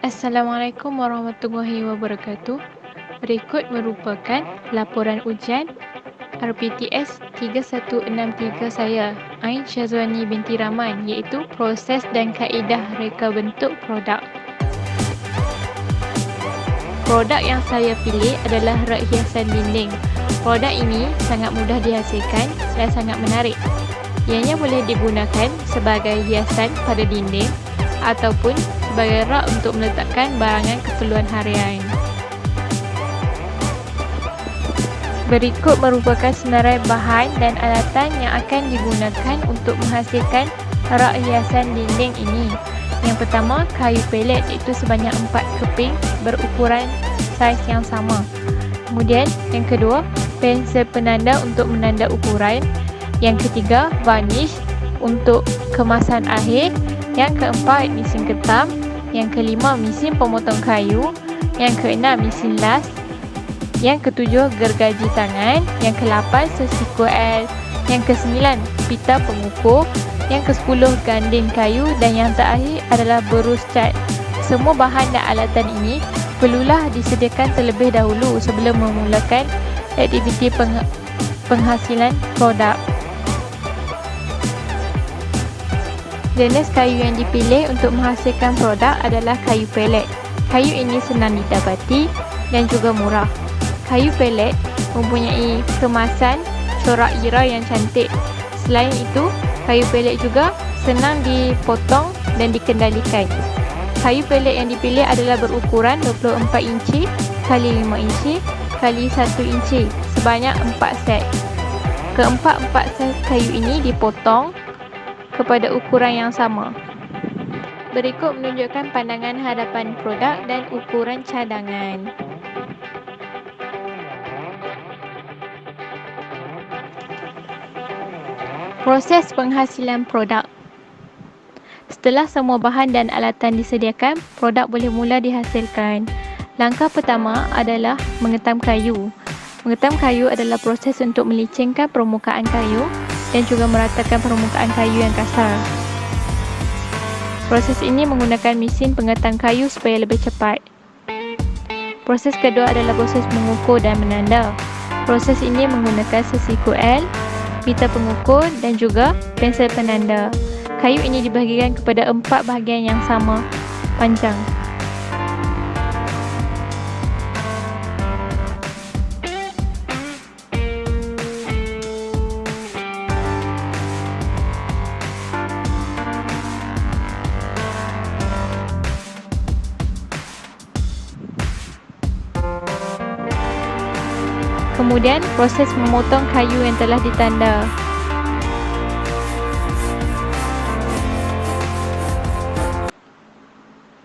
Assalamualaikum warahmatullahi wabarakatuh. Berikut merupakan laporan ujian RPTS 3163 saya, Ain Syazwani binti Rahman, iaitu proses dan kaedah reka bentuk produk. Produk yang saya pilih adalah rak hiasan dinding. Produk ini sangat mudah dihasilkan dan sangat menarik. Ianya boleh digunakan sebagai hiasan pada dinding ataupun sebagai rak untuk meletakkan barangan keperluan harian. Berikut merupakan senarai bahan dan alatan yang akan digunakan untuk menghasilkan rak hiasan dinding ini. Yang pertama, kayu pelet, iaitu sebanyak 4 keping berukuran saiz yang sama. Kemudian, yang kedua, pensel penanda untuk menanda ukuran. Yang ketiga, varnish untuk kemasan akhir. Yang keempat, mesin ketam. Yang kelima, mesin pemotong kayu. Yang keenam, mesin las. Yang ketujuh, gergaji tangan. Yang ke-8, sesiku L. Yang ke-9, pita pengukur. Yang ke-10, ganding kayu. Dan yang terakhir adalah berus cat. Semua bahan dan alatan ini perlulah disediakan terlebih dahulu sebelum memulakan aktiviti penghasilan produk. Jenis kayu yang dipilih untuk menghasilkan produk adalah kayu pelet. Kayu ini senang didapati dan juga murah. Kayu pelet mempunyai kemasan corak ira yang cantik. Selain itu, kayu pelet juga senang dipotong dan dikendalikan. Kayu pelet yang dipilih adalah berukuran 24 inci x 5 inci x 1 inci sebanyak 4 set. Keempat-empat set kayu ini dipotong kepada ukuran yang sama. Berikut menunjukkan pandangan hadapan produk dan ukuran cadangan. Proses penghasilan produk. Setelah semua bahan dan alatan disediakan, produk boleh mula dihasilkan. Langkah pertama adalah mengetam kayu. Mengetam kayu adalah proses untuk melicingkan permukaan kayu dan juga meratakan permukaan kayu yang kasar. Proses ini menggunakan mesin pengetam kayu supaya lebih cepat. Proses kedua adalah proses mengukur dan menanda. Proses ini menggunakan sesiku L, pita pengukur dan juga pensel penanda. Kayu ini dibahagikan kepada 4 bahagian yang sama panjang. Kemudian, proses memotong kayu yang telah ditanda.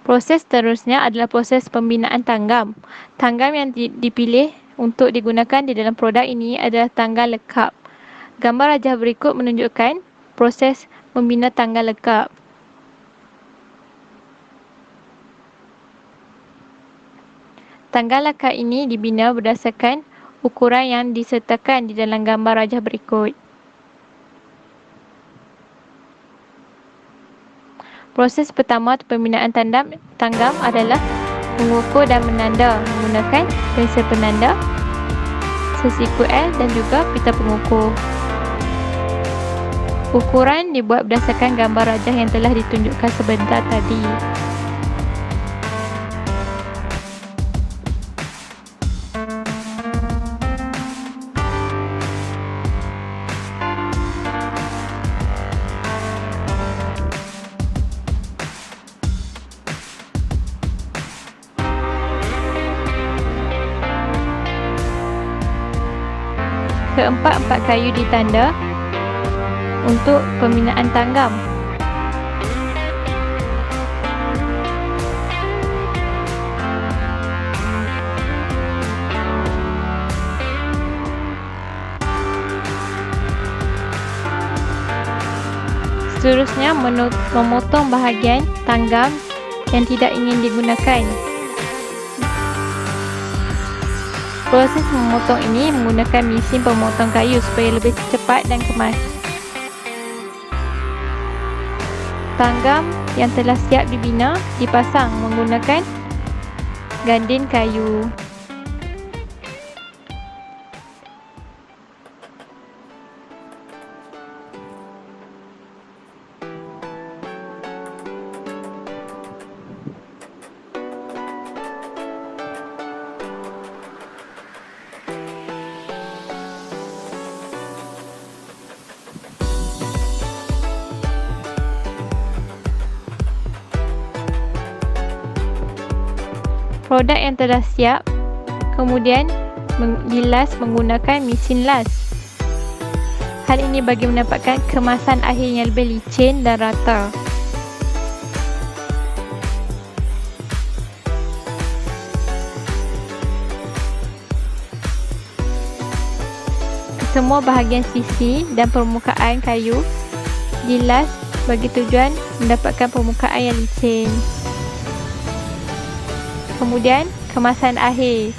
Proses seterusnya adalah proses pembinaan tanggam. Tanggam yang dipilih untuk digunakan di dalam produk ini adalah tanggal lekap. Gambar rajah berikut menunjukkan proses membina tanggal lekap. Tanggal lekap ini dibina berdasarkan ukuran yang disertakan di dalam gambar rajah berikut. Proses pertama pembinaan tanggam adalah mengukur dan menanda menggunakan pensel penanda, sesiku L dan juga pita pengukur. Ukuran dibuat berdasarkan gambar rajah yang telah ditunjukkan sebentar tadi. Keempat-empat kayu ditanda untuk pembinaan tanggam. Seterusnya, memotong bahagian tanggam yang tidak ingin digunakan. Proses memotong ini menggunakan mesin pemotong kayu supaya lebih cepat dan kemas. Tanggam yang telah siap dibina dipasang menggunakan gandin kayu. Produk yang telah siap kemudian dilas menggunakan mesin las. Hal ini bagi mendapatkan kemasan akhir yang lebih licin dan rata. Semua bahagian sisi dan permukaan kayu dilas bagi tujuan mendapatkan permukaan yang licin. Kemudian kemasan akhir.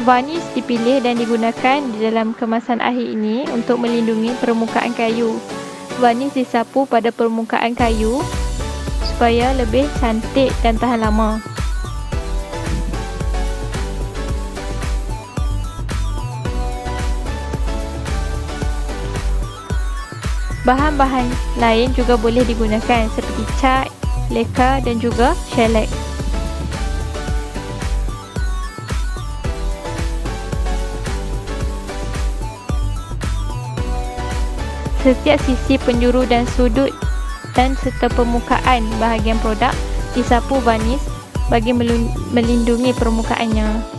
Varnis dipilih dan digunakan di dalam kemasan akhir ini untuk melindungi permukaan kayu. Varnis disapu pada permukaan kayu supaya lebih cantik dan tahan lama. Bahan-bahan lain juga boleh digunakan seperti cat, leka dan juga shellac. Setiap sisi penjuru dan sudut dan serta permukaan bahagian produk disapu varnis bagi melindungi permukaannya.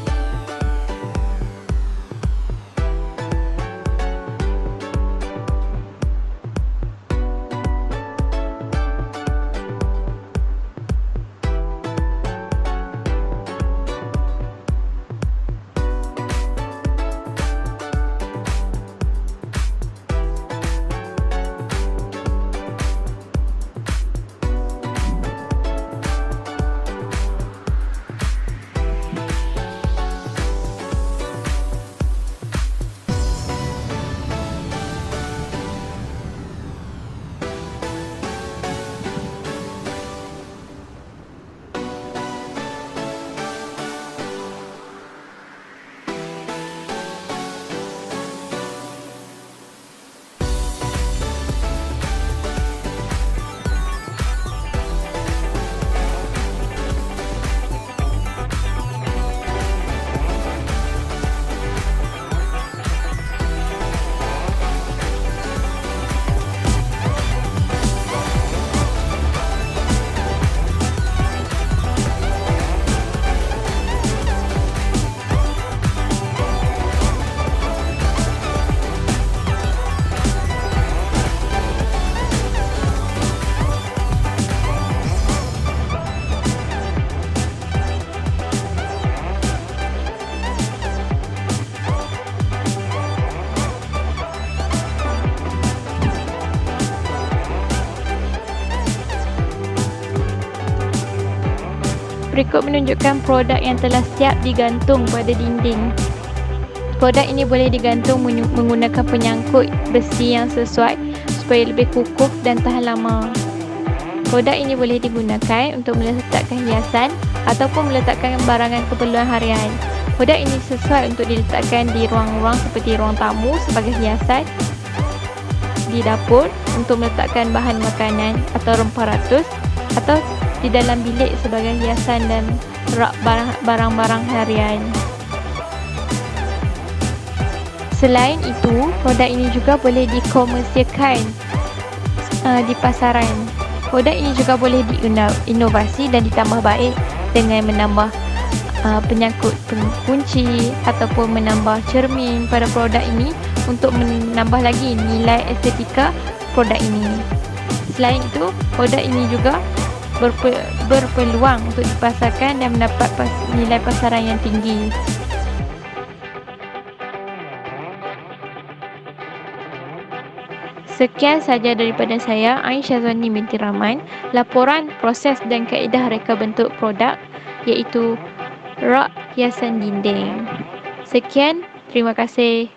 Berikut menunjukkan produk yang telah siap digantung pada dinding. Produk ini boleh digantung menggunakan penyangkut besi yang sesuai supaya lebih kukuh dan tahan lama. Produk ini boleh digunakan untuk meletakkan hiasan ataupun meletakkan barangan keperluan harian. Produk ini sesuai untuk diletakkan di ruang-ruang seperti ruang tamu sebagai hiasan, di dapur untuk meletakkan bahan makanan atau rempah ratus, atau di dalam bilik sebagai hiasan dan rak barang-barang harian. Selain itu, produk ini juga boleh dikomersialkan di pasaran. Produk ini juga boleh diinovasi dan ditambah baik dengan menambah penyangkut kunci ataupun menambah cermin pada produk ini untuk menambah lagi nilai estetika produk ini. Selain itu, produk ini juga berpeluang untuk dipasarkan dan mendapat nilai pasaran yang tinggi. Sekian sahaja daripada saya, Aisyah Zani binti Rahman. Laporan proses dan kaedah reka bentuk produk iaitu rak hiasan dinding. Sekian, terima kasih.